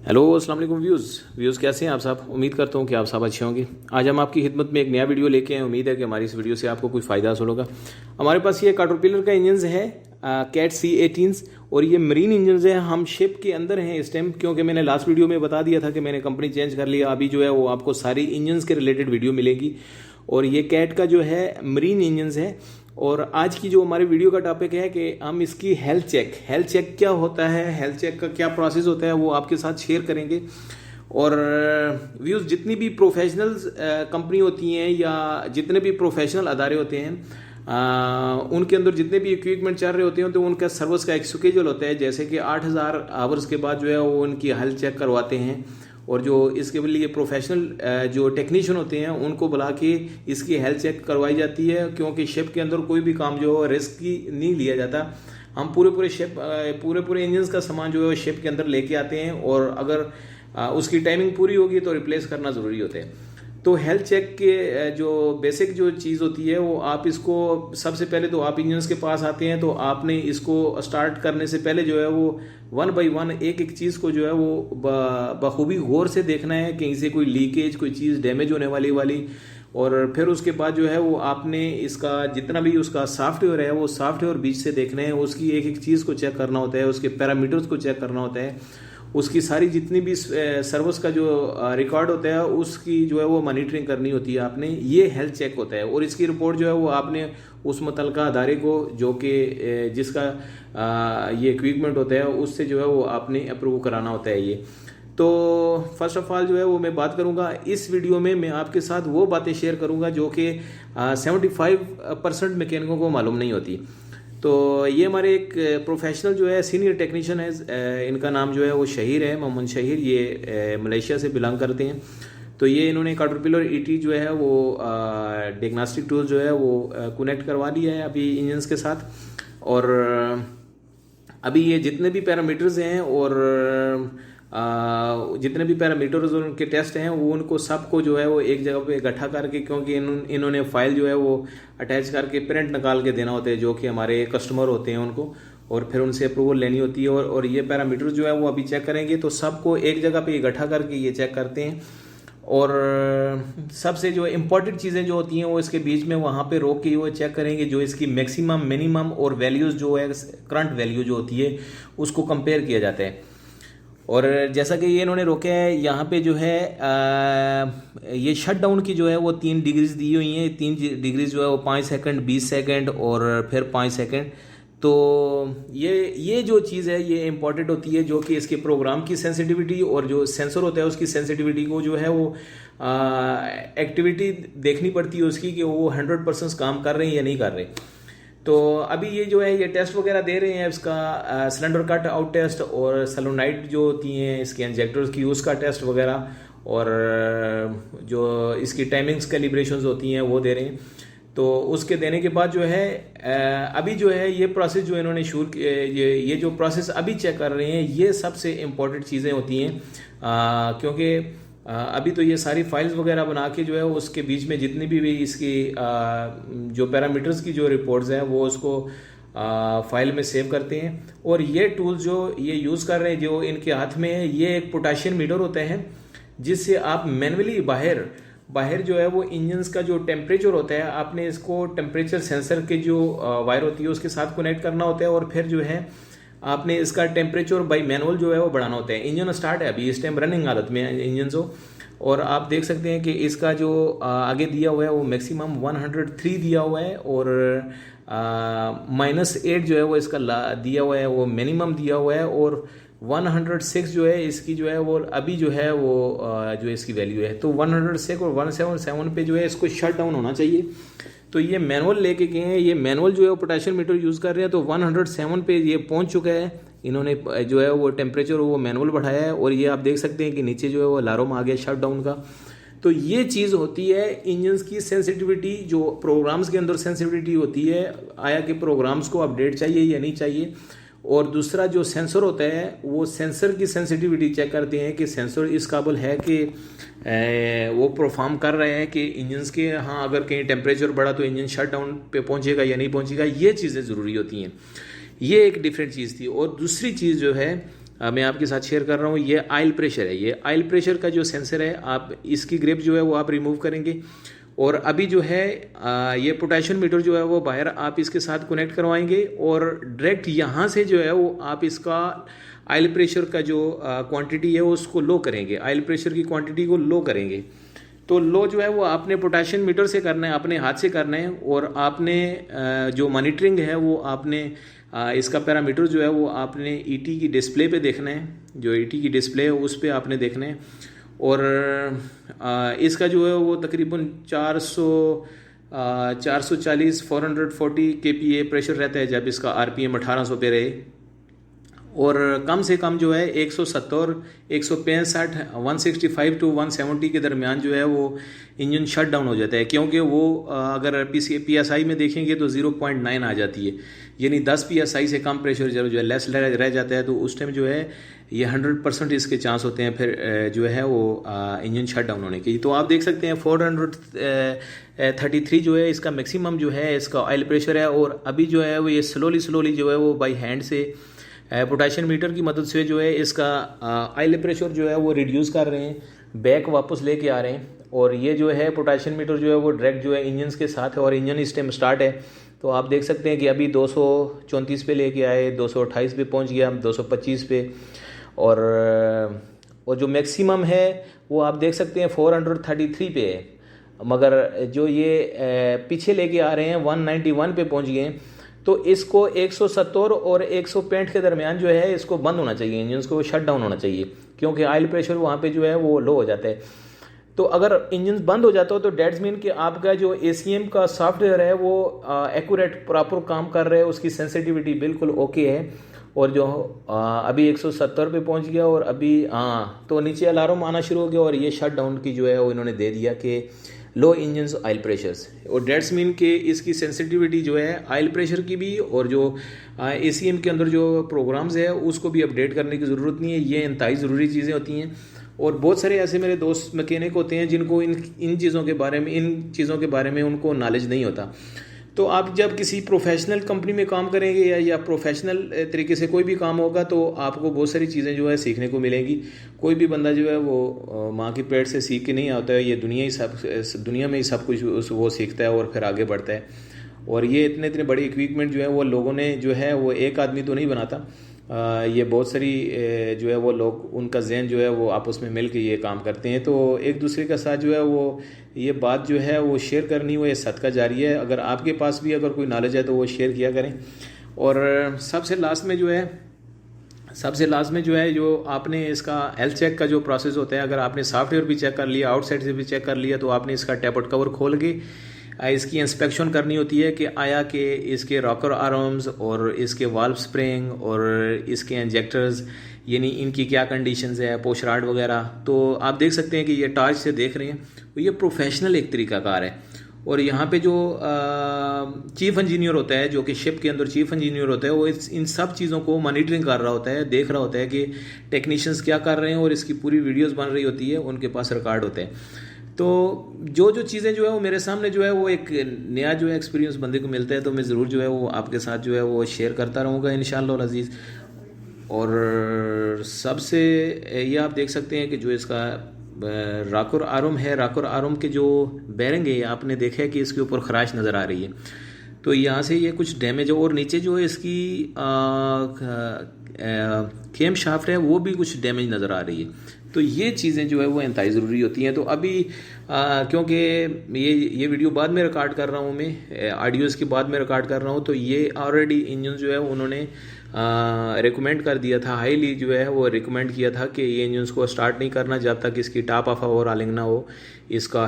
Hello अस्सलाम वालेकुम views कैसे हैं आप साहब। उम्मीद करता हूं कि आप सब अच्छे होंगे। आज हम आपकी खिदमत में एक नया वीडियो लेके आए। उम्मीद है कि हमारी इस वीडियो से आपको कोई फ़ायदा हासिल होगा। हमारे पास ये कैटरपिलर का इंजन है कैट C18 और ये मरीन इंजन है। हम शिप के अंदर हैं इस टाइम, क्योंकि मैंने लास्ट वीडियो में बता दिया था कि मैंने कंपनी चेंज कर लिया। अभी जो है वो आपको सारी इंजन के रिलेटेड वीडियो मिलेगी और ये कैट का जो है मरीन इंजन है। और आज की जो हमारे वीडियो का टॉपिक है कि हम इसकी हेल्थ चेक क्या होता है, हेल्थ चेक का क्या प्रोसेस होता है, वो आपके साथ शेयर करेंगे। और व्यूज़ जितनी भी प्रोफेशनल कंपनी होती हैं या जितने भी प्रोफेशनल अदारे होते हैं उनके अंदर जितने भी इक्विपमेंट चल रहे होते हैं तो उनका सर्विस का एक शेड्यूल होता है। जैसे कि 8000 आवर्स के बाद जो है वो उनकी हेल्थ चेक करवाते हैं और जो इसके लिए प्रोफेशनल जो टेक्नीशियन होते हैं उनको बुला के इसकी हेल्थ चेक करवाई जाती है। क्योंकि शिप के अंदर कोई भी काम जो है रिस्क नहीं लिया जाता। हम पूरे इंजन का सामान जो है शिप के अंदर लेके आते हैं और अगर उसकी टाइमिंग पूरी होगी तो रिप्लेस करना ज़रूरी होता है। तो हेल्थ चेक के जो बेसिक जो चीज़ होती है वो आप इसको सबसे पहले तो आप इंजन्स के पास आते हैं तो आपने इसको स्टार्ट करने से पहले जो है वो 1 बाय 1 एक चीज़ को जो है वो बखूबी गौर से देखना है, कहीं से कोई लीकेज कोई चीज़ डैमेज होने वाली। और फिर उसके बाद जो है वो आपने इसका जितना भी उसका सॉफ्टवेयर है वो सॉफ्टवेयर बीच से देखना है, उसकी एक चीज़ को चेक करना होता है, उसके पैरामीटर्स को चेक करना होता है, उसकी सारी जितनी भी सर्विस का जो रिकॉर्ड होता है उसकी जो है वो मॉनिटरिंग करनी होती है आपने। ये हेल्थ चेक होता है और इसकी रिपोर्ट जो है वो आपने उस मुतलका अदारे को जो कि जिसका ये इक्विपमेंट होता है उससे जो है वो आपने अप्रूव कराना होता है। ये तो फर्स्ट ऑफ ऑल जो है वो मैं बात करूंगा इस वीडियो में, मैं आपके साथ वो बातें शेयर करूंगा जो कि 75% मैकेनिकों को मालूम नहीं होती। तो ये हमारे एक प्रोफेशनल जो है सीनियर टेक्नीशियन है, इनका नाम जो है वो शहीर है, मोहम्मद शहीर। ये मलेशिया से बिलोंग करते हैं। तो ये इन्होंने कैटरपिलर ET जो है वो डायग्नोस्टिक टूल जो है वो कनेक्ट करवा लिया है अभी इंजन्स के साथ। और अभी ये जितने भी पैरामीटर्स हैं और जितने भी पैरामीटर्स उनके टेस्ट हैं वो उनको सबको जो है वो एक जगह पे इकट्ठा करके, क्योंकि इन्होंने फाइल जो है वो अटैच करके प्रिंट निकाल के देना होता है जो कि हमारे कस्टमर होते हैं उनको, और फिर उनसे अप्रूवल लेनी होती है। और ये पैरामीटर्स जो है वो अभी चेक करेंगे तो सबको एक जगह पे इकट्ठा करके ये चेक करते हैं। और सबसे जो इम्पोर्टेंट चीज़ें जो होती हैं वो इसके बीच में वहाँ पे रोक के वो चेक करेंगे जो इसकी मैक्सिमम मिनिमम और वैल्यूज़ जो है करंट वैल्यू जो होती है उसको कंपेयर किया जाता है। और जैसा कि ये इन्होंने रोके है यहाँ पे जो है ये शट डाउन की जो है वो 3 डिग्रीज दी हुई हैं। 3 डिग्रीज जो है वो 5 सेकंड, 20 सेकंड और फिर 5 सेकंड। तो ये जो चीज़ है ये इम्पॉर्टेंट होती है जो कि इसके प्रोग्राम की सेंसिटिविटी और जो सेंसर होता है उसकी सेंसिटिविटी को जो है वो एक्टिविटी देखनी पड़ती है उसकी कि वो 100% काम कर रहे हैं या नहीं कर रहे। तो अभी ये जो है ये टेस्ट वगैरह दे रहे हैं इसका सिलेंडर कट आउट टेस्ट और सोलोनाइड जो होती हैं इसके इंजेक्टर्स की उसका टेस्ट वगैरह, और जो इसकी टाइमिंग्स कैलिब्रेशंस होती हैं वो दे रहे हैं। तो उसके देने के बाद जो है अभी जो है ये प्रोसेस जो इन्होंने शुरू ये जो प्रोसेस अभी चेक कर रहे हैं ये सबसे इम्पोर्टेंट चीज़ें होती हैं। क्योंकि अभी तो ये सारी फाइल्स वगैरह बना के जो है उसके बीच में जितनी भी इसकी जो पैरामीटर्स की जो रिपोर्ट्स हैं वो उसको फाइल में सेव करते हैं। और ये टूल्स जो ये यूज़ कर रहे हैं जो इनके हाथ में है ये एक पोटेशियम मीटर होता है जिससे आप मैनुअली बाहर जो है वो इंजन्स का जो टेम्परेचर होता है आपने इसको टेम्परेचर सेंसर के जो वायर होती है उसके साथ कनेक्ट करना होता है और फिर जो है आपने इसका टेम्परेचर बाई मैनुअल जो है वो बढ़ाना होता है। इंजन स्टार्ट है अभी इस टाइम रनिंग हालत में इंजन हो, और आप देख सकते हैं कि इसका जो आगे दिया हुआ है वो मैक्सिमम 103 दिया हुआ है और -8 जो है वो इसका दिया हुआ है वो मिनिमम दिया हुआ है, और 106 जो है इसकी जो है वो अभी जो है वो जो इसकी वैल्यू है। तो 106 और 177 पे जो है इसको शट डाउन होना चाहिए। तो ये मैनुअल लेके गए हैं, ये मैनुअल जो है वो पोटेशियम मीटर यूज़ कर रहे हैं। तो 107 पे ये पहुंच चुका है, इन्होंने जो है वो टेम्परेचर वो मैनुअल बढ़ाया है और ये आप देख सकते हैं कि नीचे जो है वो अलार्म आ गया शट डाउन का। तो ये चीज़ होती है इंजन्स की सेंसिटिविटी, जो प्रोग्राम्स के अंदर सेंसिटिविटी होती है आया कि प्रोग्राम्स को अपडेट चाहिए या नहीं चाहिए। और दूसरा जो सेंसर होता है वो सेंसर की सेंसिटिविटी चेक करते हैं कि सेंसर इस काबिल है कि वो परफॉर्म कर रहे हैं कि इंजन्स के हाँ अगर कहीं टेम्परेचर बढ़ा तो इंजन शट डाउन पे पहुंचेगा या नहीं पहुंचेगा। ये चीज़ें ज़रूरी होती हैं। ये एक डिफरेंट चीज़ थी। और दूसरी चीज़ जो है मैं आपके साथ शेयर कर रहा हूँ। ये ऑयल प्रेशर है, ये ऑयल प्रेशर का जो सेंसर है, आप इसकी ग्रिप जो है वो आप रिमूव करेंगे। और अभी जो है ये पोटेशियम मीटर जो है वो बाहर आप इसके साथ कनेक्ट करवाएंगे और डायरेक्ट यहाँ से जो है वो आप इसका ऑयल प्रेशर का जो क्वांटिटी है उसको लो करेंगे, ऑयल प्रेशर की क्वांटिटी को लो करेंगे। तो लो जो है वो आपने पोटेशियम मीटर से करना है, अपने हाथ से करना है। और आपने जो मॉनिटरिंग है वो आपने इसका पैरामीटर जो है वो आपने ईटी की डिस्प्ले पे देखना है, जो ईटी की डिस्प्ले है उस पर आपने देखना है। और इसका जो है वो तकरीबन 440 440 kPa प्रेशर रहता है जब इसका RPM 1800 पे रहे। और कम से कम जो है 170 165 165 to 170 के दरमियान जो है वो इंजन शट डाउन हो जाता है, क्योंकि वो अगर PSI में देखेंगे तो 0.9 आ जाती है, यानी 10 PSI से कम प्रेशर जो है लेस रह जाता है। तो उस टाइम जो है ये 100% इसके चांस होते हैं फिर जो है वो इंजन शट डाउन होने के। तो आप देख सकते हैं 433 जो है इसका मैक्सिमम जो है इसका ऑयल प्रेशर है। और अभी जो है वो ये स्लोली जो है वो बाई हैंड से पोटेशियम मीटर की मदद से जो है इसका ऑयल प्रेशर जो है वो रिड्यूस कर रहे हैं, बैक वापस लेके आ रहे हैं। और ये जो है पोटेशियम मीटर जो है वो डायरेक्ट जो है इंजन के साथ है और इंजन इस टाइम स्टार्ट है। तो आप देख सकते हैं कि अभी 234 पे लेके आए, 228 पे पहुंच गया, 225 पे। और जो मैक्सिमम है वो आप देख सकते हैं 433 पे है, मगर जो ये पीछे लेके आ रहे हैं 191 पे पहुंच गए हैं। तो इसको 170 और 165 के दरमियान जो है इसको बंद होना चाहिए, इंजन को शट डाउन होना चाहिए, क्योंकि ऑयल प्रेशर वहाँ पे जो है वो लो हो जाता है। तो अगर इंजन बंद हो जाता हो तो डेट्स मीन कि आपका जो ACM का सॉफ्टवेयर है वो एक्यूरेट प्रॉपर काम कर रहा है, उसकी सेंसिटिविटी बिल्कुल ओके है। और जो अभी 170 पे पहुंच गया और अभी तो नीचे अलार्म आना शुरू हो गया और ये शट डाउन की जो है वो इन्होंने दे दिया कि लो इंजन्स ऑयल प्रेशर्स। और डेट्स मीन के इसकी सेंसिटिविटी जो है ऑयल प्रेशर की भी और जो ACM के अंदर जो प्रोग्राम्स है उसको भी अपडेट करने की ज़रूरत नहीं है। ये इंतहाई ज़रूरी चीज़ें होती हैं। और बहुत सारे ऐसे मेरे दोस्त मैकेनिक होते हैं जिनको इन चीज़ों के बारे में उनको नॉलेज नहीं होता। तो आप जब किसी प्रोफेशनल कंपनी में काम करेंगे या प्रोफेशनल तरीके से कोई भी काम होगा तो आपको बहुत सारी चीज़ें जो है सीखने को मिलेंगी। कोई भी बंदा जो है वो माँ की पेट से सीख के नहीं आता है, ये दुनिया में ही सब कुछ वो सीखता है और फिर आगे बढ़ता है। और ये इतने बड़े इक्विपमेंट जो है वो लोगों ने जो है वो एक आदमी तो नहीं बनाता, ये बहुत सारी जो है वो लोग उनका जहन जो है वो आपस में मिल के ये काम करते हैं। तो एक दूसरे के साथ जो है वो ये बात जो है वो शेयर करनी, वो ये सदका जारी है। अगर आपके पास भी अगर कोई नॉलेज है तो वो शेयर किया करें। और सबसे लास्ट में जो है जो आपने इसका हेल्थ चेक का जो प्रोसेस होता है, अगर आपने सॉफ्टवेयर भी चेक कर लिया, आउटसाइड से भी चेक कर लिया, तो आपने इसका टैपट कवर खोल के इसकी इंस्पेक्शन करनी होती है कि आया कि इसके रॉकर आर्म्स और इसके वाल्व स्प्रिंग और इसके इंजेक्टर्स यानी इनकी क्या कंडीशंस है, पोशराड वगैरह। तो आप देख सकते हैं कि ये टॉर्च से देख रहे हैं, तो ये प्रोफेशनल एक तरीकाकार है। और यहाँ पे जो चीफ इंजीनियर होता है, जो कि शिप के अंदर चीफ इंजीनियर होता है, वो इन सब चीज़ों को मॉनिटरिंग कर रहा होता है, देख रहा होता है कि टेक्नीशियंस क्या कर रहे हैं और इसकी पूरी वीडियोस बन रही होती है, उनके पास रिकॉर्ड होते हैं। तो जो चीज़ें जो है वो मेरे सामने जो है वो एक नया जो है एक्सपीरियंस बंदे को मिलता है, तो मैं ज़रूर जो है वो आपके साथ जो है वो शेयर करता रहूँगा इंशाअल्लाह अज़ीज़। और सबसे ये आप देख सकते हैं कि जो इसका राकुर आर्म है, राकुर आर्म के जो बैरिंग है आपने देखा है कि इसके ऊपर खराश नज़र आ रही है, तो यहाँ से ये कुछ डैमेज है। और नीचे जो है इसकी केम शाफ्ट है वो भी कुछ डैमेज नज़र आ रही है। तो ये चीज़ें जो है वो इंतहाई ज़रूरी होती हैं। तो अभी क्योंकि ये वीडियो बाद में रिकॉर्ड कर रहा हूँ, मैं ऑडियोज़ के बाद में रिकॉर्ड कर रहा हूँ, तो ये ऑलरेडी इंजन जो है उन्होंने रिकमेंड कर दिया था, हाईली जो है वो रिकमेंड किया था कि ये इंजन को स्टार्ट नहीं करना जब तक इसकी टॉप ऑफ और आलिंग ना हो, इसका